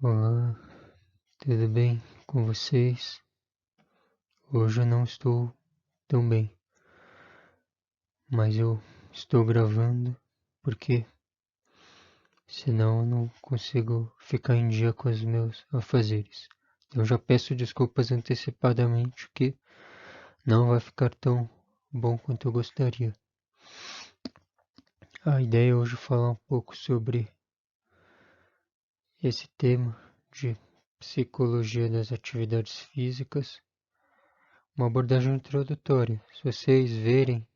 Olá, tudo bem com vocês? Hoje eu não estou tão bem, mas eu estou gravando porque senão eu não consigo ficar em dia com os meus afazeres. Eu já peço desculpas antecipadamente que não vai ficar tão bom quanto eu gostaria. A ideia é hoje falar um pouco sobre esse tema de psicologia das atividades físicas, uma abordagem introdutória. Se vocês verem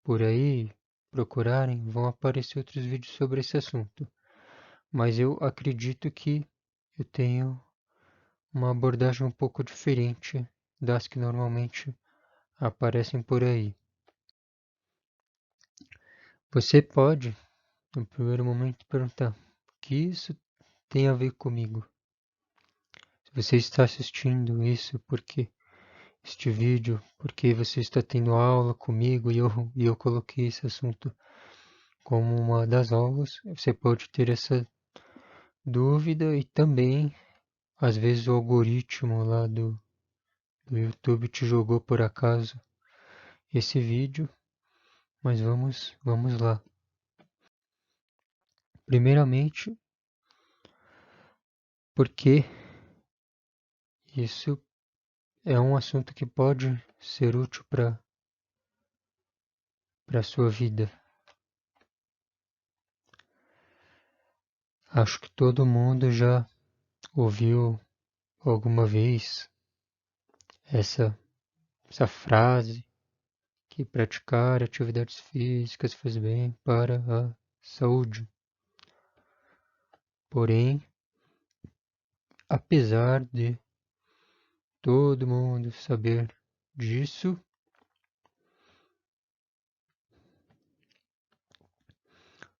por aí, procurarem, vão aparecer outros vídeos sobre esse assunto. Mas eu acredito que eu tenho uma abordagem um pouco diferente das que normalmente aparecem por aí. Você pode, no primeiro momento, perguntar: o que isso tem a ver comigo? Se você está assistindo isso porque este vídeo, porque você está tendo aula comigo e eu coloquei esse assunto como uma das aulas, você pode ter essa dúvida e também, às vezes, o algoritmo lá do YouTube te jogou por acaso esse vídeo, mas vamos lá. Primeiramente, porque isso é um assunto que pode ser útil para a sua vida. Acho que todo mundo já ouviu alguma vez essa, essa frase que praticar atividades físicas faz bem para a saúde. Porém, apesar de todo mundo saber disso,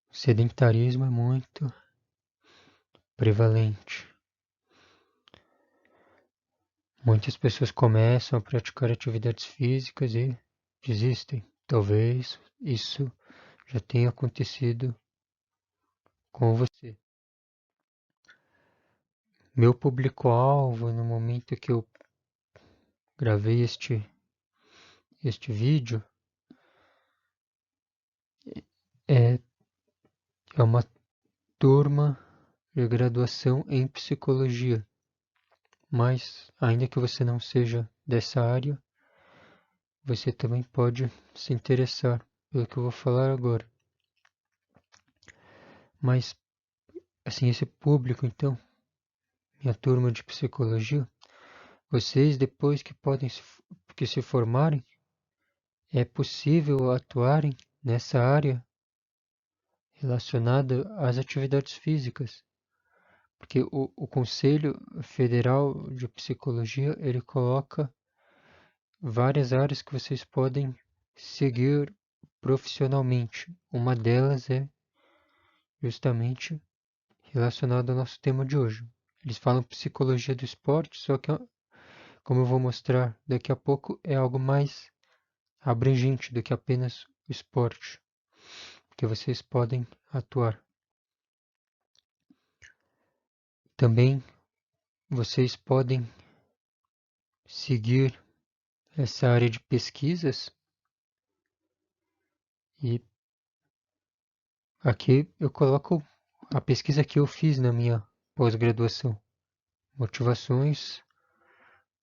o sedentarismo é muito prevalente. Muitas pessoas começam a praticar atividades físicas e desistem. Talvez isso já tenha acontecido com você. Meu público-alvo no momento que eu gravei este vídeo é, é uma turma de graduação em psicologia. Mas, ainda que você não seja dessa área, você também pode se interessar pelo que eu vou falar agora. Mas, assim, esse público, então, minha turma de psicologia, vocês depois que se formarem, é possível atuarem nessa área relacionada às atividades físicas. Porque o Conselho Federal de Psicologia, ele coloca várias áreas que vocês podem seguir profissionalmente. Uma delas é justamente relacionada ao nosso tema de hoje. Eles falam psicologia do esporte, só que, como eu vou mostrar daqui a pouco, é algo mais abrangente do que apenas o esporte, que vocês podem atuar. Também vocês podem seguir essa área de pesquisas e aqui eu coloco a pesquisa que eu fiz na minha pós-graduação. Motivações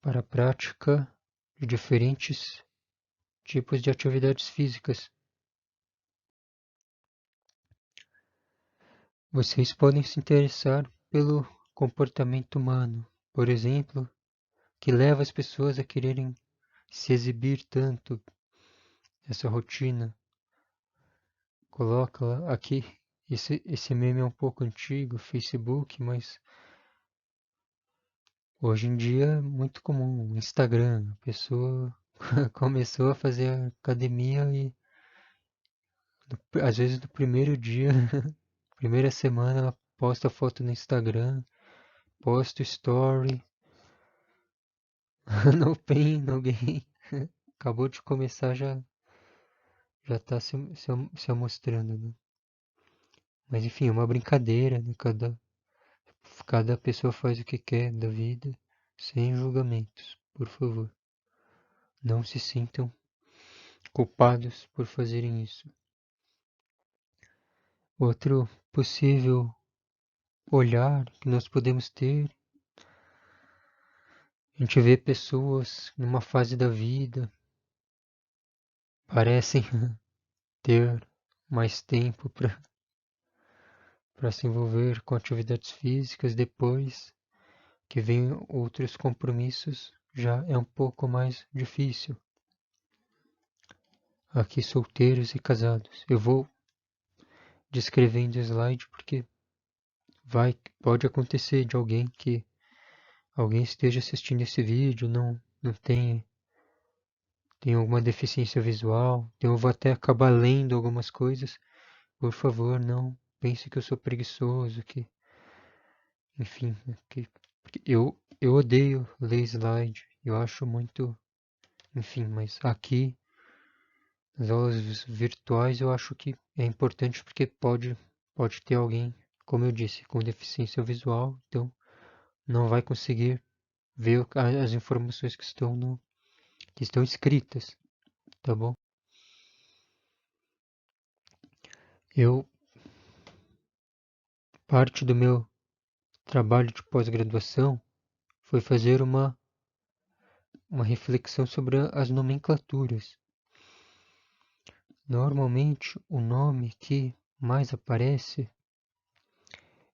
para a prática de diferentes tipos de atividades físicas. Vocês podem se interessar pelo comportamento humano, por exemplo, que leva as pessoas a quererem se exibir tanto, essa rotina. Coloca lá, aqui, esse meme é um pouco antigo, Facebook, mas hoje em dia é muito comum, Instagram, a pessoa começou a fazer academia e às vezes no primeiro dia, primeira semana ela posta foto no Instagram, posta story, no pain, no gain, acabou de começar já tá se mostrando, né? Mas enfim, é uma brincadeira, né? cada pessoa faz o que quer da vida, sem julgamentos, por favor. Não se sintam culpados por fazerem isso. Outro possível olhar que nós podemos ter, a gente vê pessoas numa fase da vida, parecem ter mais tempo para se envolver com atividades físicas, depois que vem outros compromissos, já é um pouco mais difícil. Aqui solteiros e casados. Eu vou descrevendo o slide porque pode acontecer de alguém esteja assistindo esse vídeo, não tem alguma deficiência visual, então eu vou até acabar lendo algumas coisas. Por favor, não pense que eu sou preguiçoso, enfim, porque eu odeio ler slide, eu acho muito, enfim, mas aqui nas aulas virtuais eu acho que é importante porque pode ter alguém, como eu disse, com deficiência visual, então não vai conseguir ver as informações que estão escritas, tá bom? Parte do meu trabalho de pós-graduação foi fazer uma reflexão sobre as nomenclaturas. Normalmente, o nome que mais aparece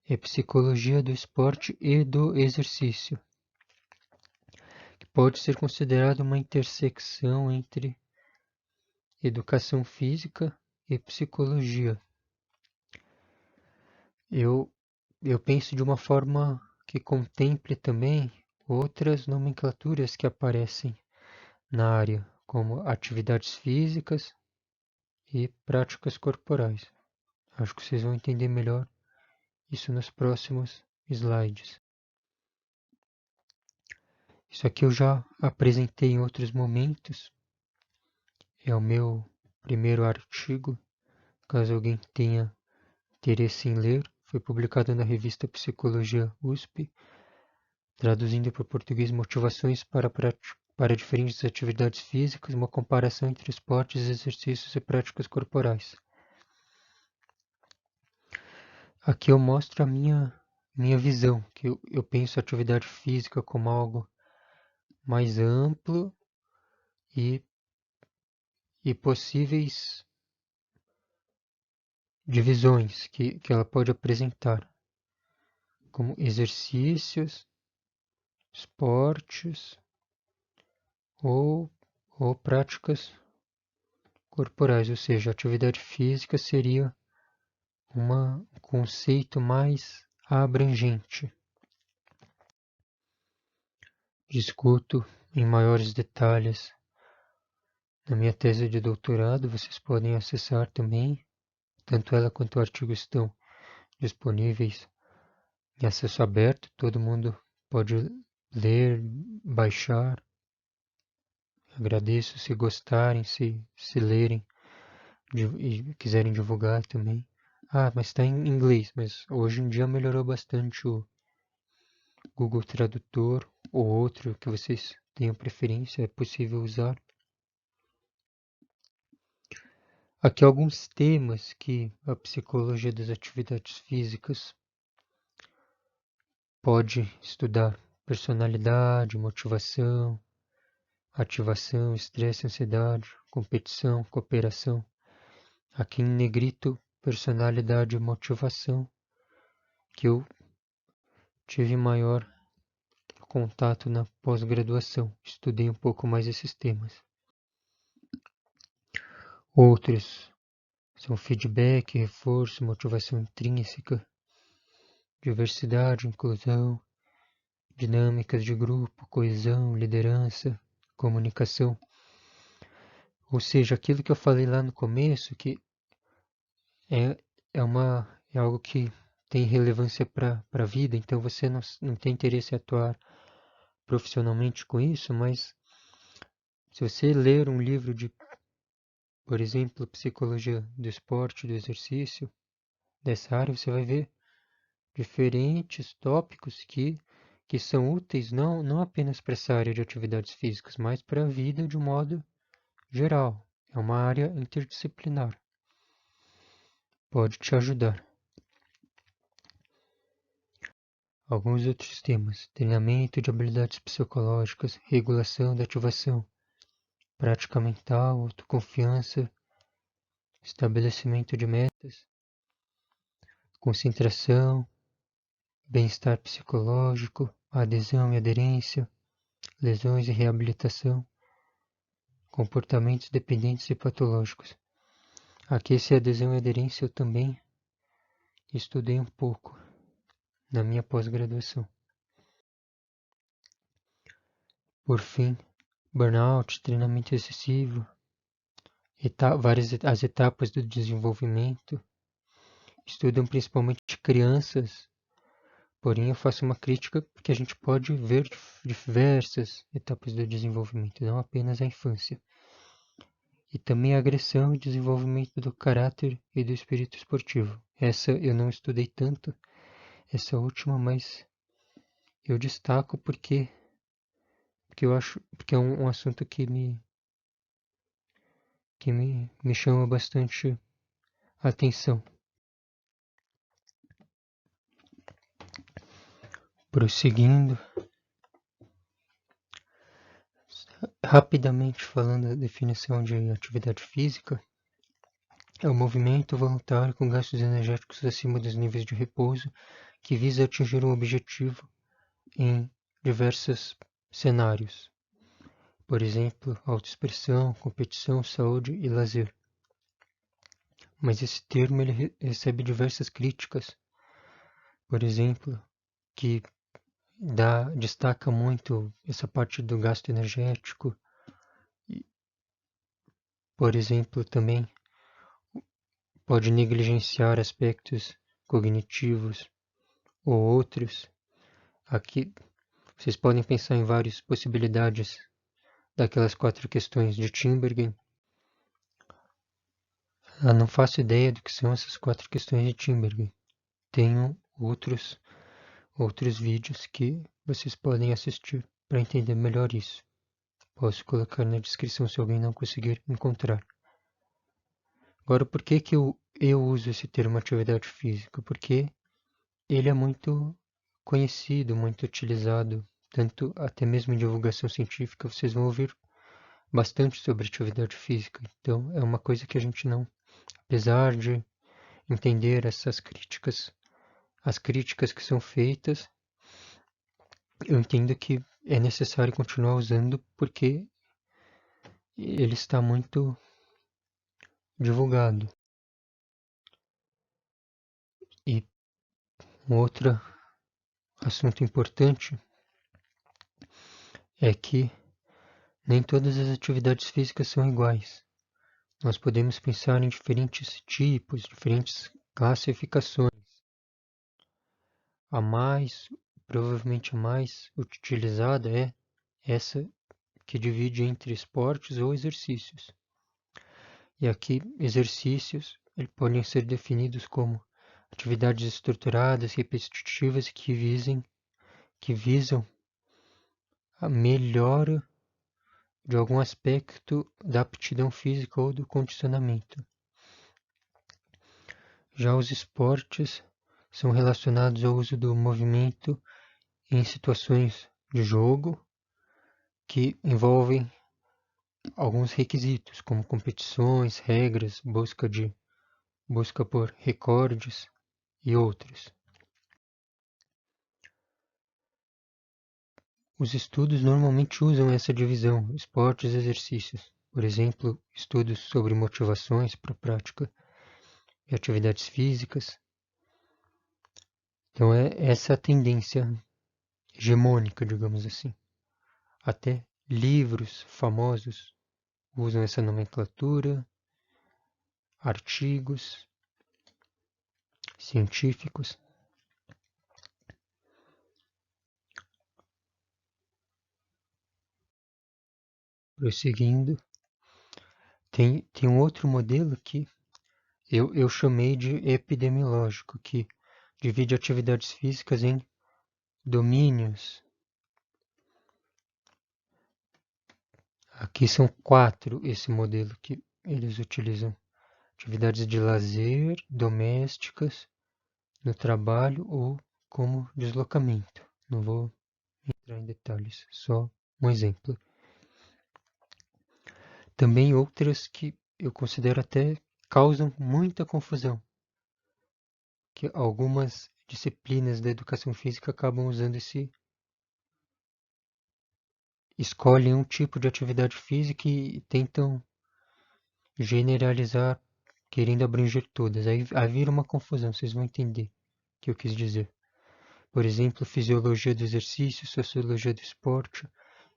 é Psicologia do Esporte e do Exercício, que pode ser considerado uma intersecção entre educação física e psicologia. Eu penso de uma forma que contemple também outras nomenclaturas que aparecem na área, como atividades físicas e práticas corporais. Acho que vocês vão entender melhor isso nos próximos slides. Isso aqui eu já apresentei em outros momentos. É o meu primeiro artigo, caso alguém tenha interesse em ler. Foi publicado na revista Psicologia USP, traduzindo para o português Motivações para diferentes atividades físicas, uma comparação entre esportes, exercícios e práticas corporais. Aqui eu mostro a minha visão, que eu penso a atividade física como algo mais amplo e possíveis divisões que ela pode apresentar, como exercícios, esportes ou práticas corporais, ou seja, a atividade física seria um conceito mais abrangente. Discuto em maiores detalhes na minha tese de doutorado, vocês podem acessar também, tanto ela quanto o artigo estão disponíveis em acesso aberto, todo mundo pode ler, baixar. Agradeço se gostarem, se lerem e quiserem divulgar também. Mas está em inglês, mas hoje em dia melhorou bastante o Google Tradutor ou outro que vocês tenham preferência, é possível usar. Aqui alguns temas que a psicologia das atividades físicas pode estudar: personalidade, motivação, ativação, estresse, ansiedade, competição, cooperação. Aqui em negrito, personalidade e motivação, que eu tive maior contato na pós-graduação, estudei um pouco mais esses temas. Outros são feedback, reforço, motivação intrínseca, diversidade, inclusão, dinâmicas de grupo, coesão, liderança, comunicação. Ou seja, aquilo que eu falei lá no começo, que é algo que tem relevância para a vida, então você não tem interesse em atuar profissionalmente com isso, mas se você ler um livro de, por exemplo, Psicologia do Esporte, do Exercício, dessa área, você vai ver diferentes tópicos que são úteis não apenas para essa área de atividades físicas, mas para a vida de um modo geral. É uma área interdisciplinar. Pode te ajudar. Alguns outros temas: treinamento de habilidades psicológicas, regulação da ativação, prática mental, autoconfiança, estabelecimento de metas, concentração, bem-estar psicológico, adesão e aderência, lesões e reabilitação, comportamentos dependentes e patológicos. Aqui esse adesão e aderência eu também estudei um pouco na minha pós-graduação. Por fim, burnout, treinamento excessivo, as etapas do desenvolvimento. Estudam principalmente crianças, porém eu faço uma crítica porque a gente pode ver diversas etapas do desenvolvimento, não apenas a infância. E também a agressão e desenvolvimento do caráter e do espírito esportivo. Essa eu não estudei tanto, essa última, mas eu destaco porque eu acho que é um assunto que me chama bastante atenção. Prosseguindo, rapidamente falando da definição de atividade física, é o movimento voluntário com gastos energéticos acima dos níveis de repouso que visa atingir um objetivo em diversos cenários. Por exemplo, autoexpressão, competição, saúde e lazer. Mas esse termo ele recebe diversas críticas. Por exemplo, que destaca muito essa parte do gasto energético. Por exemplo, também pode negligenciar aspectos cognitivos ou outros. Aqui vocês podem pensar em várias possibilidades daquelas 4 questões de Tinbergen. Eu não faço ideia do que são essas 4 questões de Tinbergen. Tenho outros vídeos que vocês podem assistir para entender melhor isso. Posso colocar na descrição se alguém não conseguir encontrar. Agora, por que eu uso esse termo atividade física? Porque ele é muito conhecido, muito utilizado, tanto até mesmo em divulgação científica, vocês vão ouvir bastante sobre atividade física. Então, é uma coisa que a gente não, apesar de entender essas críticas, as críticas que são feitas, eu entendo que é necessário continuar usando porque ele está muito divulgado. E um outro assunto importante é que nem todas as atividades físicas são iguais. Nós podemos pensar em diferentes tipos, diferentes classificações. Provavelmente a mais utilizada é essa que divide entre esportes ou exercícios. E aqui, exercícios podem ser definidos como atividades estruturadas, repetitivas que visam a melhora de algum aspecto da aptidão física ou do condicionamento. Já os esportes são relacionados ao uso do movimento em situações de jogo que envolvem alguns requisitos, como competições, regras, busca por recordes e outros. Os estudos normalmente usam essa divisão, esportes e exercícios. Por exemplo, estudos sobre motivações para a prática de atividades físicas. Então é essa a tendência hegemônica, digamos assim. Até livros famosos usam essa nomenclatura, artigos científicos. Prosseguindo, tem um outro modelo que eu chamei de epidemiológico, que divide atividades físicas em domínios. Aqui são 4 esse modelo que eles utilizam. Atividades de lazer, domésticas, no trabalho ou como deslocamento. Não vou entrar em detalhes, só um exemplo. Também outras que eu considero até causam muita confusão, que algumas disciplinas da educação física acabam usando escolhem um tipo de atividade física e tentam generalizar, querendo abranger todas. Aí vira uma confusão, vocês vão entender o que eu quis dizer. Por exemplo, fisiologia do exercício, sociologia do esporte.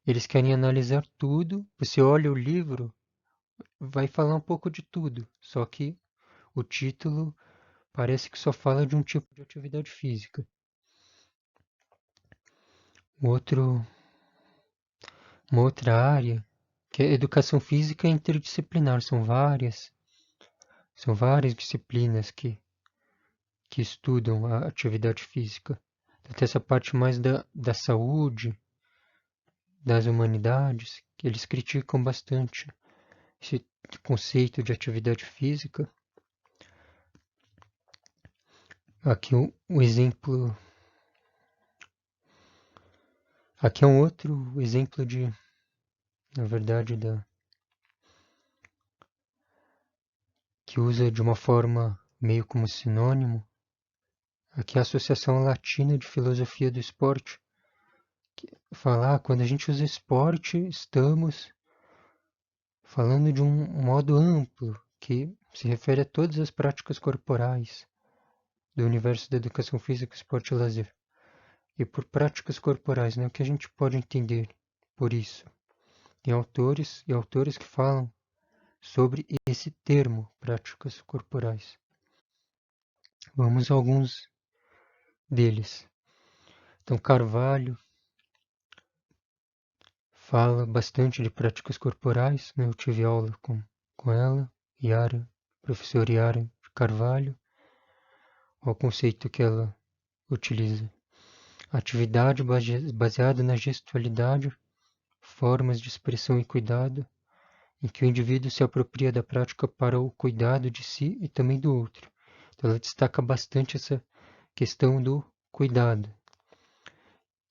Eles querem analisar tudo. Você olha o livro, vai falar um pouco de tudo, só que o título parece que só fala de um tipo de atividade física. Uma outra área, que é educação física interdisciplinar, são várias disciplinas que estudam a atividade física. Então, tem essa parte mais da saúde, das humanidades, que eles criticam bastante esse conceito de atividade física. Aqui um exemplo. Aqui é um outro exemplo na verdade, que usa de uma forma meio como sinônimo. Aqui é a Associação Latina de Filosofia do Esporte. Que fala, quando a gente usa esporte, estamos falando de um modo amplo, que se refere a todas as práticas corporais do universo da educação física, esporte e lazer. E por práticas corporais, né, o que a gente pode entender por isso? Tem autores e autores que falam sobre esse termo, práticas corporais. Vamos a alguns deles. Então, Carvalho fala bastante de práticas corporais, né? Eu tive aula com ela, Yara, professora Yara de Carvalho. Olha o conceito que ela utiliza. Atividade baseada na gestualidade, formas de expressão e cuidado, em que o indivíduo se apropria da prática para o cuidado de si e também do outro. Então, ela destaca bastante essa questão do cuidado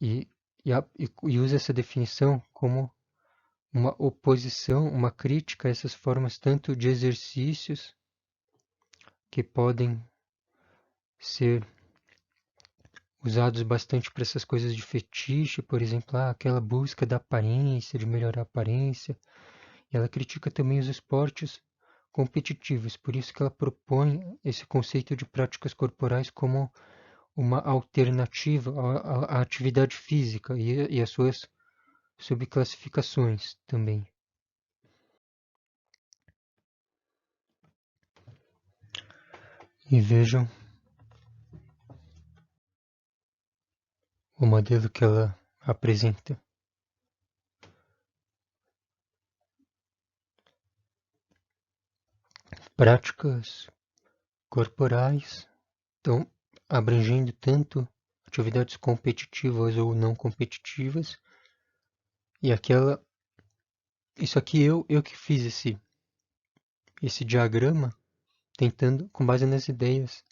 e usa essa definição como uma oposição, uma crítica a essas formas tanto de exercícios que podem ser usados bastante para essas coisas de fetiche, por exemplo, aquela busca da aparência, de melhorar a aparência. E ela critica também os esportes competitivos, por isso que ela propõe esse conceito de práticas corporais como uma alternativa à atividade física e às suas subclassificações também. E vejam o modelo que ela apresenta. Práticas corporais, então abrangendo tanto atividades competitivas ou não competitivas. E isso aqui eu que fiz esse diagrama, tentando, com base nas ideias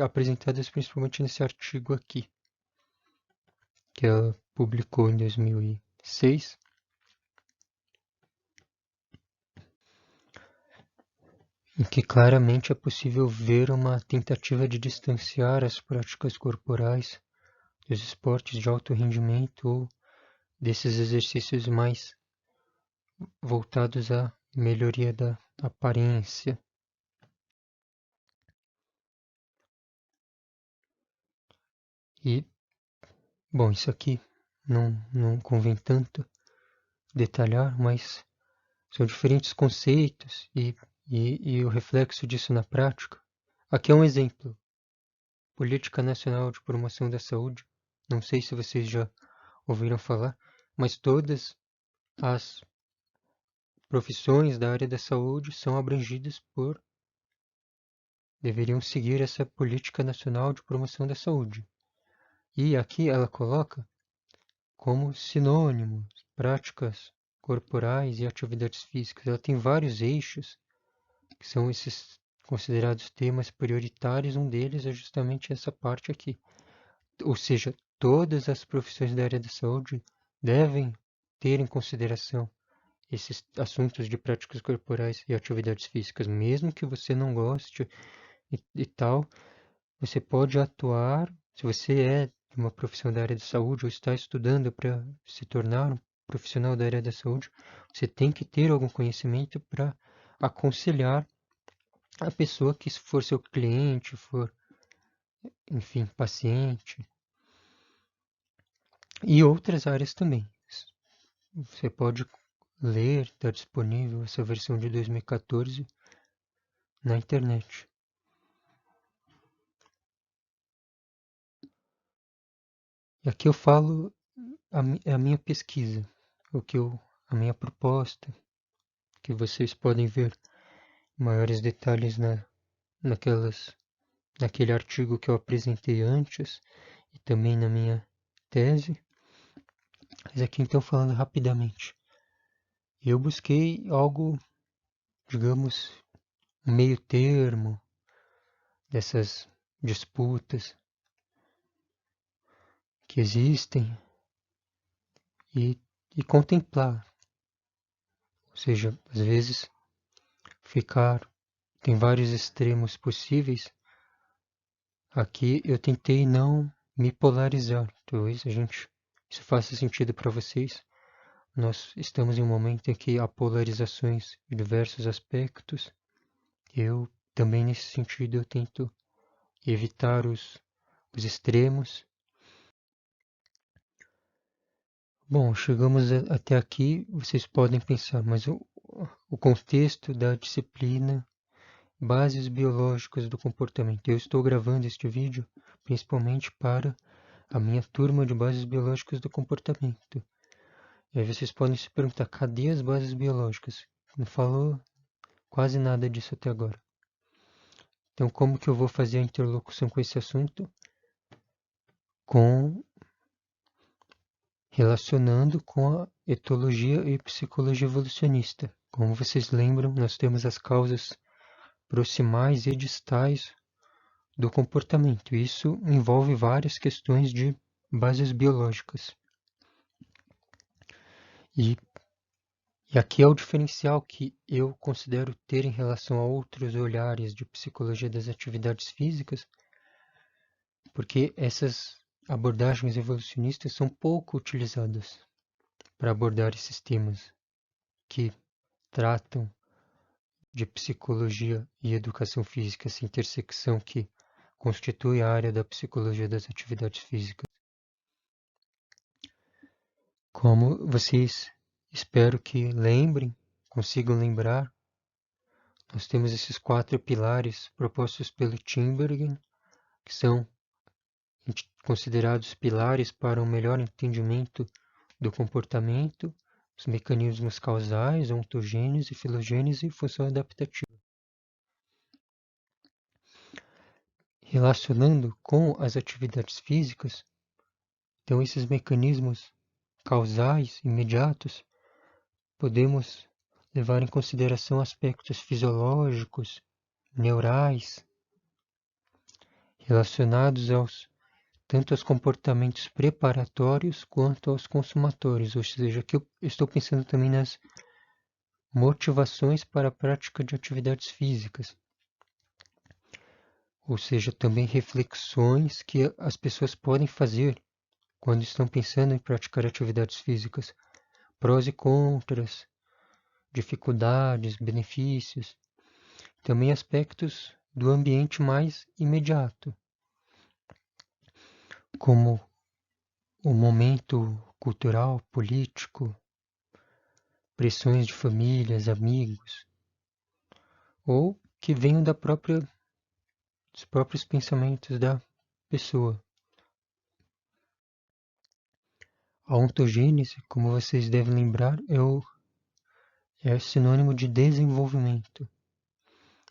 apresentadas principalmente nesse artigo aqui, que ela publicou em 2006. Em que claramente é possível ver uma tentativa de distanciar as práticas corporais dos esportes de alto rendimento ou desses exercícios mais voltados à melhoria da aparência. E, bom, isso aqui não convém tanto detalhar, mas são diferentes conceitos e o reflexo disso na prática. Aqui é um exemplo. Política Nacional de Promoção da Saúde. Não sei se vocês já ouviram falar, mas todas as profissões da área da saúde são abrangidas por deveriam seguir essa política nacional de promoção da saúde. E aqui ela coloca como sinônimos práticas corporais e atividades físicas. Ela tem vários eixos que são esses considerados temas prioritários. Um deles é justamente essa parte aqui. Ou seja, todas as profissões da área da saúde devem ter em consideração esses assuntos de práticas corporais e atividades físicas, mesmo que você não goste e tal, você pode atuar, se você é de uma profissão da área da saúde ou está estudando para se tornar um profissional da área da saúde, você tem que ter algum conhecimento para aconselhar a pessoa que for seu cliente, for, enfim, paciente, e outras áreas também. Você pode ler, está disponível essa versão de 2014 na internet. E aqui eu falo a minha pesquisa, a minha proposta, que vocês podem ver maiores detalhes naquele artigo que eu apresentei antes e também na minha tese. Mas aqui então falando rapidamente, eu busquei algo, digamos, um meio termo dessas disputas que existem e, e contemplar, ou seja, às vezes tem vários extremos possíveis. Aqui eu tentei não me polarizar, talvez isso faça sentido para vocês. Nós estamos em um momento em que há polarizações de diversos aspectos. Eu também nesse sentido eu tento evitar os extremos. Bom, chegamos até aqui, vocês podem pensar, mas o contexto da disciplina Bases Biológicas do Comportamento. Eu estou gravando este vídeo principalmente para a minha turma de Bases Biológicas do Comportamento. E aí vocês podem se perguntar, cadê as bases biológicas? Não falou quase nada disso até agora. Então, como que eu vou fazer a interlocução com esse assunto? Relacionando com a etologia e psicologia evolucionista. Como vocês lembram, nós temos as causas proximais e distais do comportamento. Isso envolve várias questões de bases biológicas. E aqui é o diferencial que eu considero ter em relação a outros olhares de psicologia das atividades físicas, porque essas abordagens evolucionistas são pouco utilizadas para abordar esses temas que tratam de psicologia e educação física, essa intersecção que constitui a área da psicologia das atividades físicas. Como vocês espero que lembrem, consigam lembrar, nós temos esses 4 pilares propostos pelo Tinbergen, que são considerados pilares para um melhor entendimento do comportamento, os mecanismos causais, ontogênese, filogênese e função adaptativa. Relacionando com as atividades físicas, então esses mecanismos causais imediatos, podemos levar em consideração aspectos fisiológicos, neurais, relacionados tanto aos comportamentos preparatórios quanto aos consumatórios, ou seja, aqui eu estou pensando também nas motivações para a prática de atividades físicas, ou seja, também reflexões que as pessoas podem fazer quando estão pensando em praticar atividades físicas, prós e contras, dificuldades, benefícios, também aspectos do ambiente mais imediato, como o momento cultural, político, pressões de famílias, amigos, ou que venham dos próprios pensamentos da pessoa. A ontogênese, como vocês devem lembrar, é sinônimo de desenvolvimento.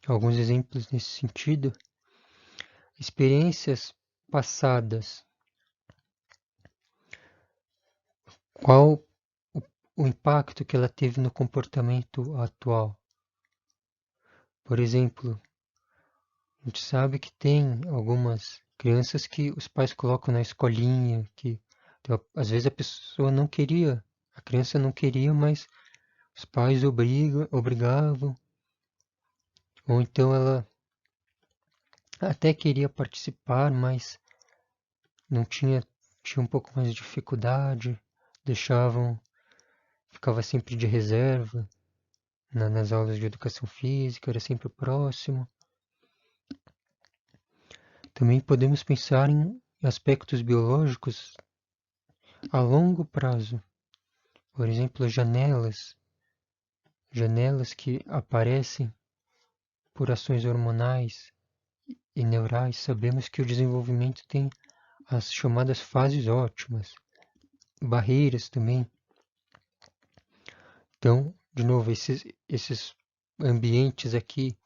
alguns exemplos nesse sentido. Experiências passadas. Qual o impacto que ela teve no comportamento atual? Por exemplo, a gente sabe que tem algumas crianças que os pais colocam na escolinha, que então, às vezes a pessoa não queria, a criança não queria, mas os pais obrigavam, ou então ela até queria participar, mas não tinha um pouco mais de dificuldade, deixavam, ficava sempre de reserva nas aulas de educação física, era sempre próximo. Também podemos pensar em aspectos biológicos a longo prazo. Por exemplo, janelas que aparecem por ações hormonais e neurais. Sabemos que o desenvolvimento tem as chamadas fases ótimas, barreiras também. Então, de novo, esses ambientes aqui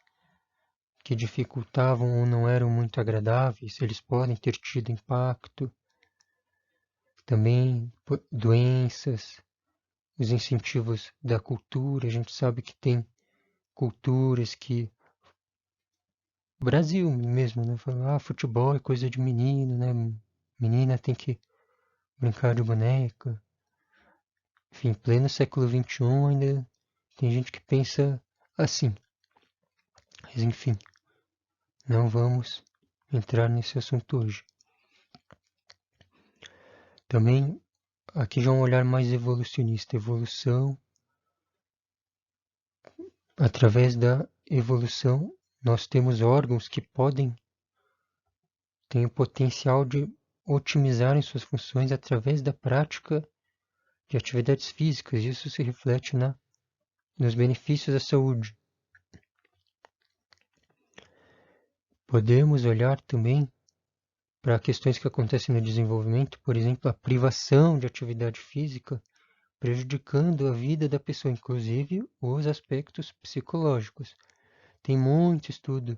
que dificultavam ou não eram muito agradáveis, eles podem ter tido impacto. Também doenças, os incentivos da cultura. A gente sabe que tem culturas que Brasil mesmo, né? Fala, futebol é coisa de menino, né? Menina tem que brincar de boneca. Enfim, pleno século XXI ainda tem gente que pensa assim. Mas enfim, não vamos entrar nesse assunto hoje. Também aqui já um olhar mais evolucionista. Evolução, através da evolução, nós temos órgãos que têm o potencial de otimizarem suas funções através da prática de atividades físicas. Isso se reflete nos benefícios da saúde. Podemos olhar também para questões que acontecem no desenvolvimento, por exemplo, a privação de atividade física, prejudicando a vida da pessoa, inclusive os aspectos psicológicos. Tem muito estudo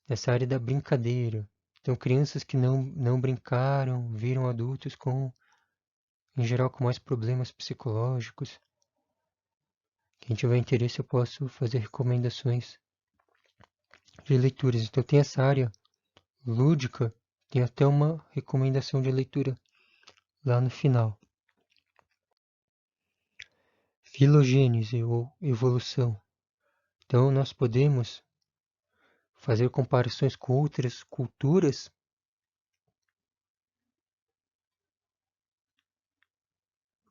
nessa área da brincadeira. Então, crianças que não brincaram, viram adultos em geral, com mais problemas psicológicos. Quem tiver interesse, eu posso fazer recomendações de leituras. Então, tem essa área lúdica, tem até uma recomendação de leitura lá no final. Filogênese ou evolução. Então, nós podemos fazer comparações com outras culturas.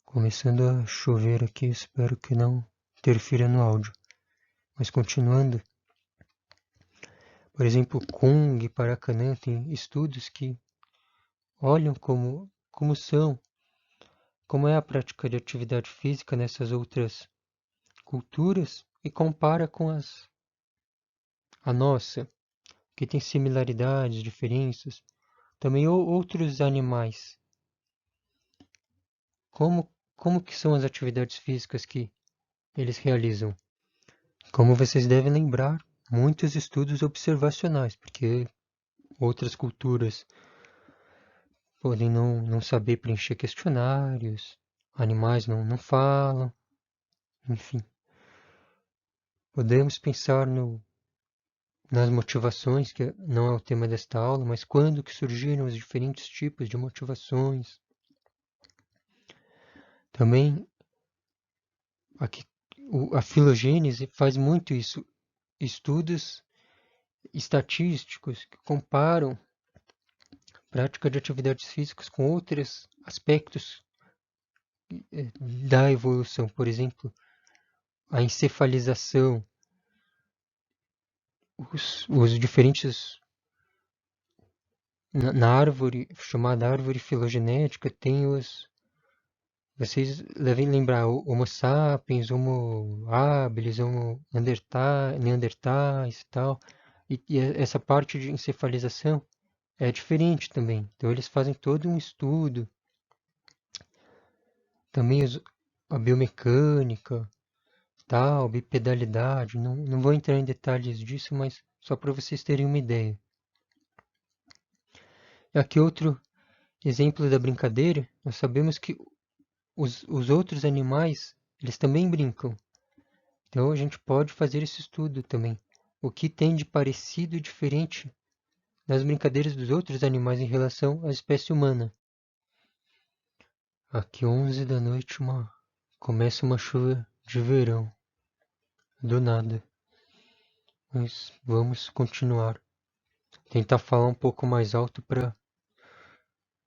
Começando a chover aqui, espero que não interfira no áudio. Mas continuando, por exemplo, Kung e Paracanã tem estudos que olham como é a prática de atividade física nessas outras culturas e compara com a nossa, que tem similaridades, diferenças. Também outros animais. Como que são as atividades físicas que eles realizam? Como vocês devem lembrar, muitos estudos observacionais, porque outras culturas podem não saber preencher questionários, animais não falam, enfim. Podemos pensar nas motivações, que não é o tema desta aula, mas quando que surgiram os diferentes tipos de motivações. Também aqui, a filogênese faz muito isso. Estudos estatísticos que comparam a prática de atividades físicas com outros aspectos da evolução. Por exemplo, a encefalização, os diferentes na árvore, chamada árvore filogenética, tem vocês devem lembrar, Homo sapiens, Homo habilis, Homo neandertais e tal. E essa parte de encefalização é diferente também. Então eles fazem todo um estudo. Também a biomecânica. tal, bipedalidade, não vou entrar em detalhes disso, mas só para vocês terem uma ideia. E aqui outro exemplo da brincadeira, nós sabemos que os outros animais, eles também brincam. Então a gente pode fazer esse estudo também. O que tem de parecido e diferente nas brincadeiras dos outros animais em relação à espécie humana. Aqui 11 da noite começa uma chuva de verão. Do nada. Mas vamos continuar. Tentar falar um pouco mais alto para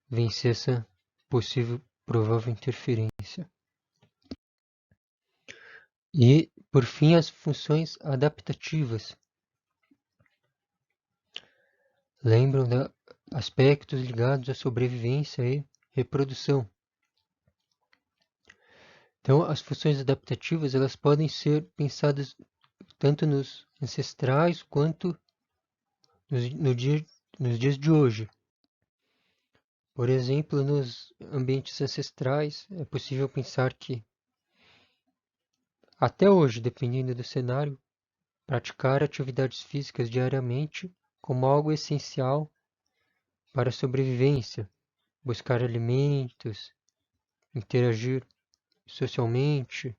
vencer essa possível provável interferência. E, por fim, as funções adaptativas. Lembram de aspectos ligados à sobrevivência e reprodução. Então, as funções adaptativas elas podem ser pensadas tanto nos ancestrais quanto nos dias de hoje. Por exemplo, nos ambientes ancestrais, é possível pensar que, até hoje, dependendo do cenário, praticar atividades físicas diariamente como algo essencial para a sobrevivência, buscar alimentos, interagir socialmente.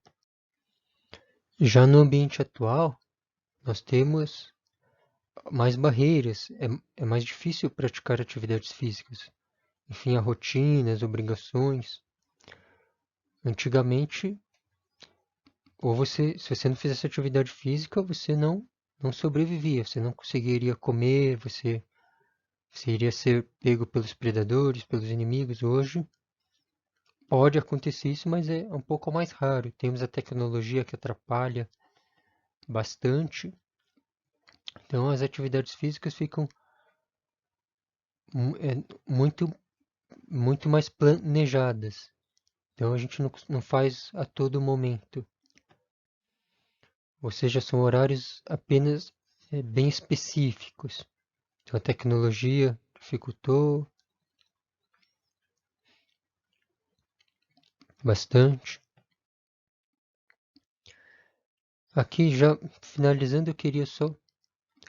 Já no ambiente atual, nós temos mais barreiras, é mais difícil praticar atividades físicas. Enfim, há rotinas, obrigações. Antigamente, se você não fizesse atividade física, você não sobrevivia, você não conseguiria comer, você iria ser pego pelos predadores, pelos inimigos. Hoje pode acontecer isso, mas é um pouco mais raro. Temos a tecnologia que atrapalha bastante. Então as atividades físicas ficam muito mais planejadas. Então a gente não faz a todo momento. Ou seja, são horários apenas bem específicos. Então a tecnologia dificultou bastante. Aqui já finalizando, eu queria só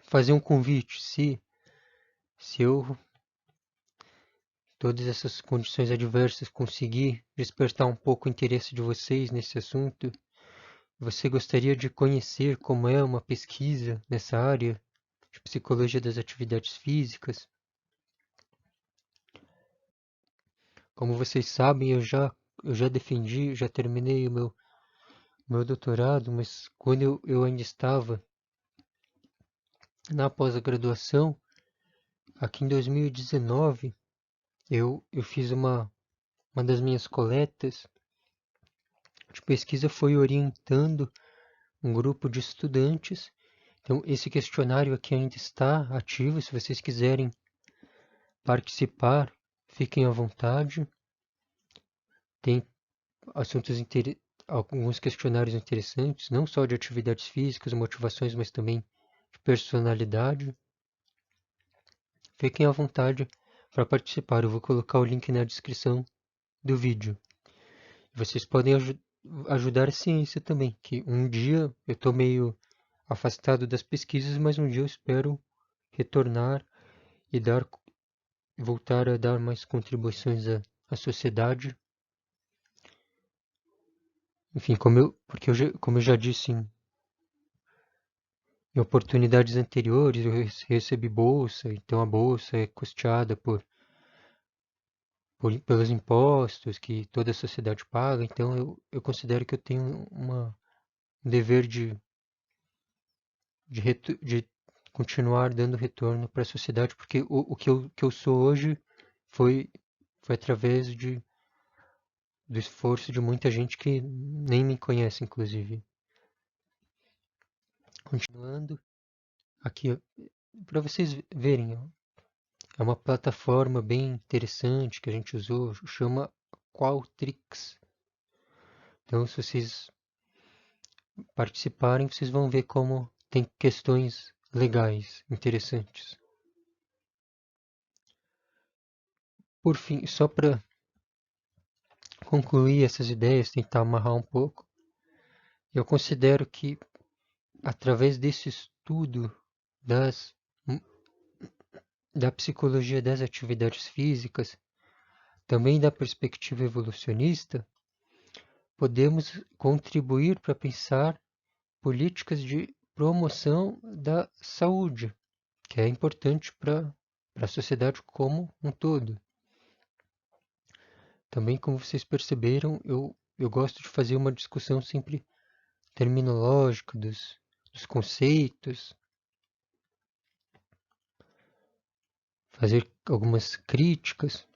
fazer um convite. Se eu, todas essas condições adversas, conseguir despertar um pouco o interesse de vocês nesse assunto, você gostaria de conhecer como é uma pesquisa nessa área de psicologia das atividades físicas? Como vocês sabem, eu já defendi, já terminei o meu doutorado, mas quando eu ainda estava na pós-graduação, aqui em 2019, eu fiz uma das minhas coletas de pesquisa foi orientando um grupo de estudantes. Então, esse questionário aqui ainda está ativo. Se vocês quiserem participar, fiquem à vontade. Tem assuntos alguns questionários interessantes, não só de atividades físicas, motivações, mas também de personalidade. Fiquem à vontade para participar. Eu vou colocar o link na descrição do vídeo. Vocês podem ajudar a ciência também, que um dia eu estou meio afastado das pesquisas, mas um dia eu espero retornar e voltar a dar mais contribuições à sociedade. Enfim, como eu já disse em oportunidades anteriores, eu recebi bolsa, então a bolsa é custeada pelos impostos que toda a sociedade paga, então eu considero que eu tenho um dever de continuar dando retorno para a sociedade, porque o que eu sou hoje foi, foi através do esforço de muita gente que nem me conhece, inclusive. Continuando, aqui para vocês verem, ó, é uma plataforma bem interessante que a gente usou, chama Qualtrics. Então, se vocês participarem, vocês vão ver como tem questões legais, interessantes. Por fim, só para concluir essas ideias, tentar amarrar um pouco, Eu considero que, através desse estudo das, da psicologia das atividades físicas, também da perspectiva evolucionista, podemos contribuir para pensar políticas de promoção da saúde, que é importante para a sociedade como um todo. Também, como vocês perceberam, eu gosto de fazer uma discussão sempre terminológica dos conceitos, fazer algumas críticas.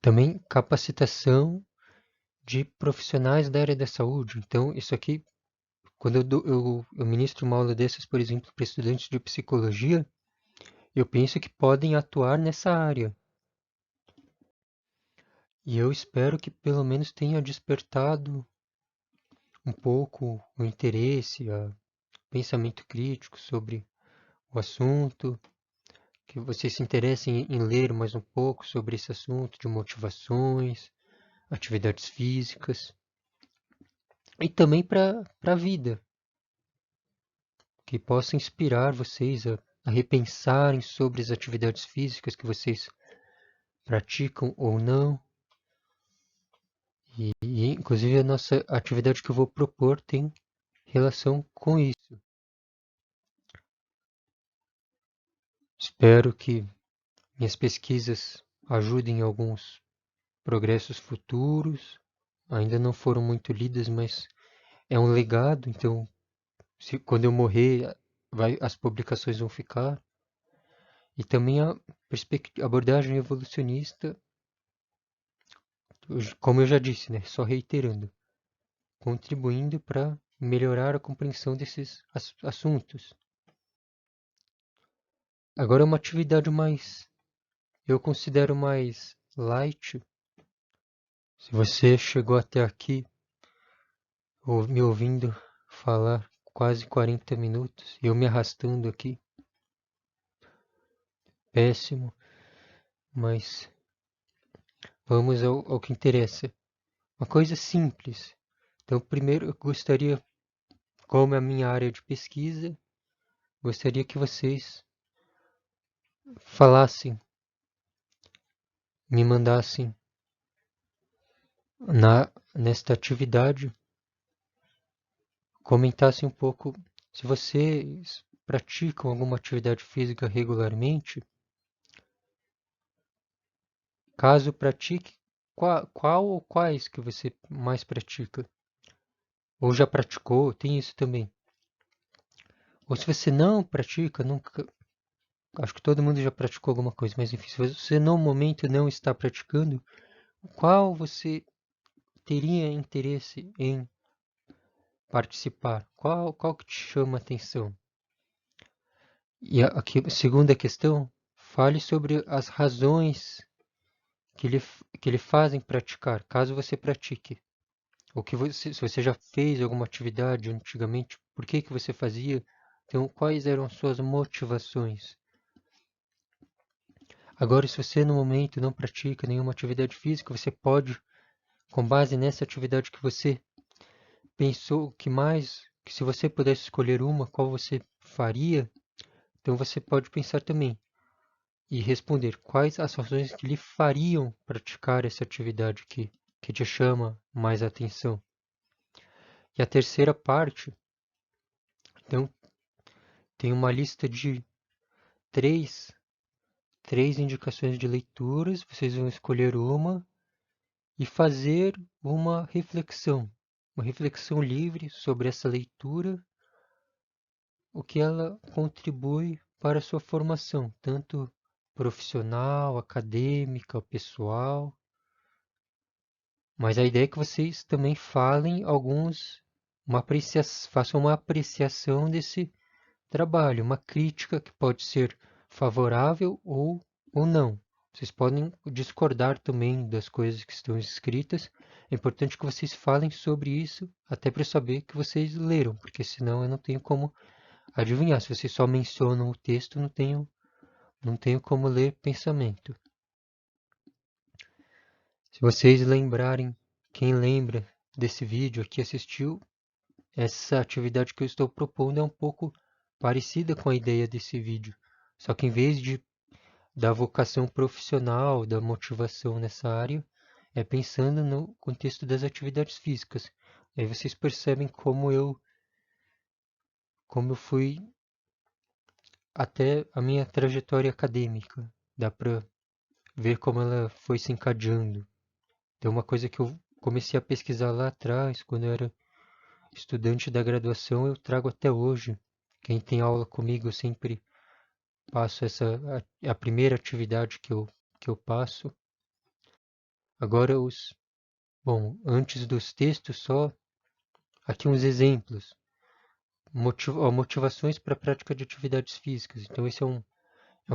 Também capacitação de profissionais da área da saúde. Então, isso aqui, quando eu ministro uma aula dessas, por exemplo, para estudantes de psicologia, eu penso que podem atuar nessa área. E eu espero que pelo menos tenha despertado um pouco o interesse, o pensamento crítico sobre o assunto, que vocês se interessem em ler mais um pouco sobre esse assunto de motivações, atividades físicas, e também para a vida, que possa inspirar vocês a repensarem sobre as atividades físicas que vocês praticam ou não. E inclusive a nossa atividade que eu vou propor tem relação com isso. Espero que minhas pesquisas ajudem em alguns progressos futuros. Ainda não foram muito lidas, mas é um legado, então quando eu morrer, as publicações vão ficar. E também a abordagem evolucionista, como eu já disse, né, só reiterando, contribuindo para melhorar a compreensão desses assuntos. Agora uma atividade eu considero mais light. Se você chegou até aqui, me ouvindo falar quase 40 minutos, e eu me arrastando aqui, péssimo, mas vamos ao que interessa. Uma coisa simples. Então, primeiro eu gostaria, como é a minha área de pesquisa, gostaria que vocês falassem, me mandassem nesta atividade, comentassem um pouco se vocês praticam alguma atividade física regularmente. Caso pratique, qual ou quais que você mais pratica? Ou já praticou? Tem isso também. Ou se você não pratica, nunca. Acho que todo mundo já praticou alguma coisa, mas enfim, se você no momento não está praticando, qual você teria interesse em participar? Qual que te chama a atenção? E aqui, segunda questão, fale sobre as razões que lhe fazem praticar, caso você pratique. Ou se você já fez alguma atividade antigamente, por que você fazia? Então, quais eram as suas motivações? Agora, se você no momento não pratica nenhuma atividade física, você pode, com base nessa atividade que você pensou que se você pudesse escolher uma, qual você faria? Então você pode pensar também e responder quais as razões que lhe fariam praticar essa atividade que te chama mais atenção. E a terceira parte, então, tem uma lista de três indicações de leituras, vocês vão escolher uma e fazer uma reflexão livre sobre essa leitura, o que ela contribui para a sua formação, tanto profissional, acadêmica, pessoal. Mas a ideia é que vocês também façam uma apreciação desse trabalho, uma crítica que pode ser favorável ou não. Vocês podem discordar também das coisas que estão escritas. É importante que vocês falem sobre isso, até para eu saber que vocês leram, porque senão eu não tenho como adivinhar. Se vocês só mencionam o texto, não tenho como ler pensamento. Se vocês lembrarem, quem lembra desse vídeo aqui assistiu, essa atividade que eu estou propondo é um pouco parecida com a ideia desse vídeo. Só que em vez da vocação profissional, da motivação nessa área, é pensando no contexto das atividades físicas. Aí vocês percebem como eu fui até a minha trajetória acadêmica. Dá para ver como ela foi se encadeando. Tem uma coisa que eu comecei a pesquisar lá atrás, quando eu era estudante da graduação, eu trago até hoje. Quem tem aula comigo, eu sempre passo a primeira atividade que eu passo. Agora, bom, antes dos textos, só aqui uns exemplos. Motivações para a prática de atividades físicas. Então, esse é um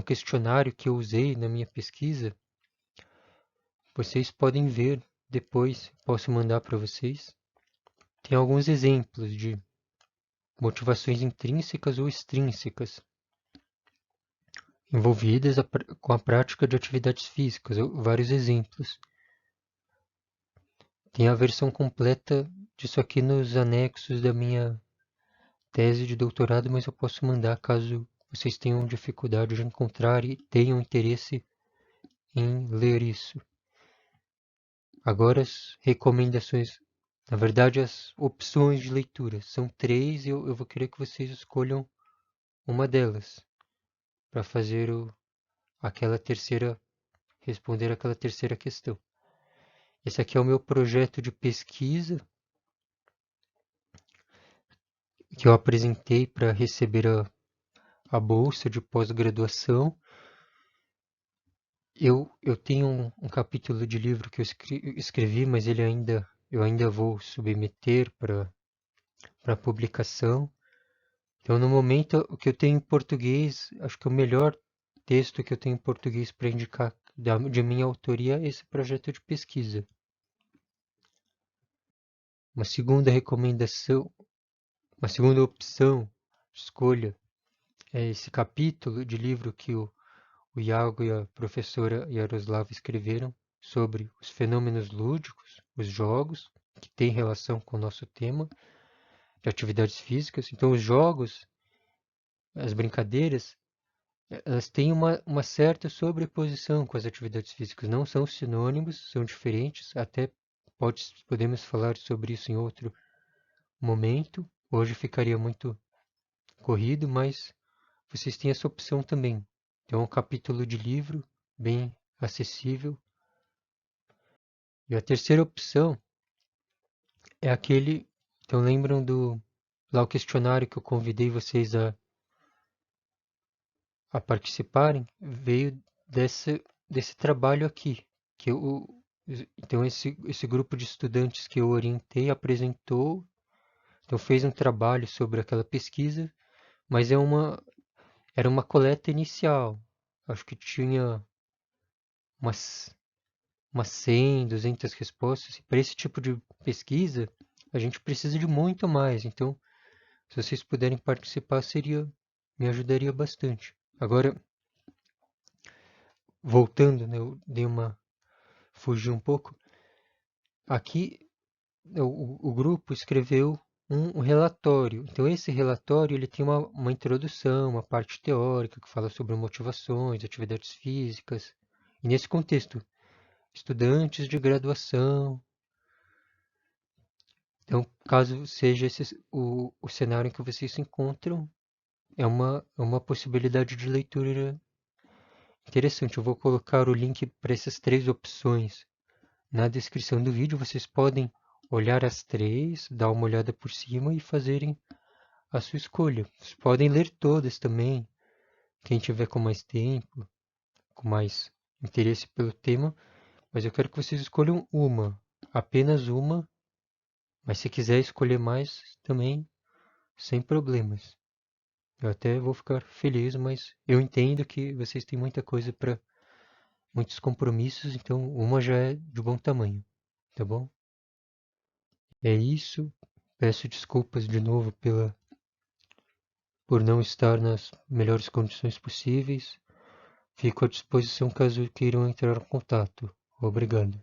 questionário que eu usei na minha pesquisa. Vocês podem ver depois, posso mandar para vocês. Tem alguns exemplos de motivações intrínsecas ou extrínsecas envolvidas com a prática de atividades físicas, vários exemplos. Tem a versão completa disso aqui nos anexos da minha tese de doutorado, mas eu posso mandar caso vocês tenham dificuldade de encontrar e tenham interesse em ler isso. Agora as recomendações, na verdade as opções de leitura, são 3 e eu vou querer que vocês escolham uma delas para fazer responder aquela terceira questão. Esse aqui é o meu projeto de pesquisa que eu apresentei para receber a bolsa de pós-graduação. Eu tenho um capítulo de livro que eu escrevi, mas eu ainda vou submeter para publicação. Então, no momento, o que eu tenho em português, acho que o melhor texto que eu tenho em português para indicar de minha autoria é esse projeto de pesquisa. Uma segunda recomendação, uma segunda opção de escolha é esse capítulo de livro que o Iago e a professora Yaroslava escreveram sobre os fenômenos lúdicos, os jogos, que têm relação com o nosso tema de atividades físicas. Então, os jogos, as brincadeiras, elas têm uma certa sobreposição com as atividades físicas. Não são sinônimos, são diferentes. Até podemos falar sobre isso em outro momento. Hoje ficaria muito corrido, mas vocês têm essa opção também. Então, é um capítulo de livro bem acessível. E a terceira opção é aquele. Então, lembram lá o questionário que eu convidei vocês a participarem? Veio desse trabalho aqui. Então, esse grupo de estudantes que eu orientei apresentou. Então, fez um trabalho sobre aquela pesquisa, mas era uma coleta inicial. Acho que tinha umas 100, 200 respostas. Para esse tipo de pesquisa, a gente precisa de muito mais. Então, se vocês puderem participar, me ajudaria bastante. Agora, voltando, né, fugi um pouco. Aqui, o grupo escreveu um relatório. Então, esse relatório ele tem uma introdução, uma parte teórica que fala sobre motivações, atividades físicas. E nesse contexto, estudantes de graduação. Então, caso seja esse o cenário em que vocês se encontram, é uma possibilidade de leitura interessante. Eu vou colocar o link para essas 3 opções na descrição do vídeo. Vocês podem olhar as 3, dar uma olhada por cima e fazerem a sua escolha. Vocês podem ler todas também, quem tiver com mais tempo, com mais interesse pelo tema, mas eu quero que vocês escolham apenas uma, mas se quiser escolher mais também, sem problemas. Eu até vou ficar feliz, mas eu entendo que vocês têm muita coisa para muitos compromissos, então uma já é de bom tamanho, tá bom? É isso. Peço desculpas de novo por não estar nas melhores condições possíveis. Fico à disposição caso queiram entrar em contato. Obrigado.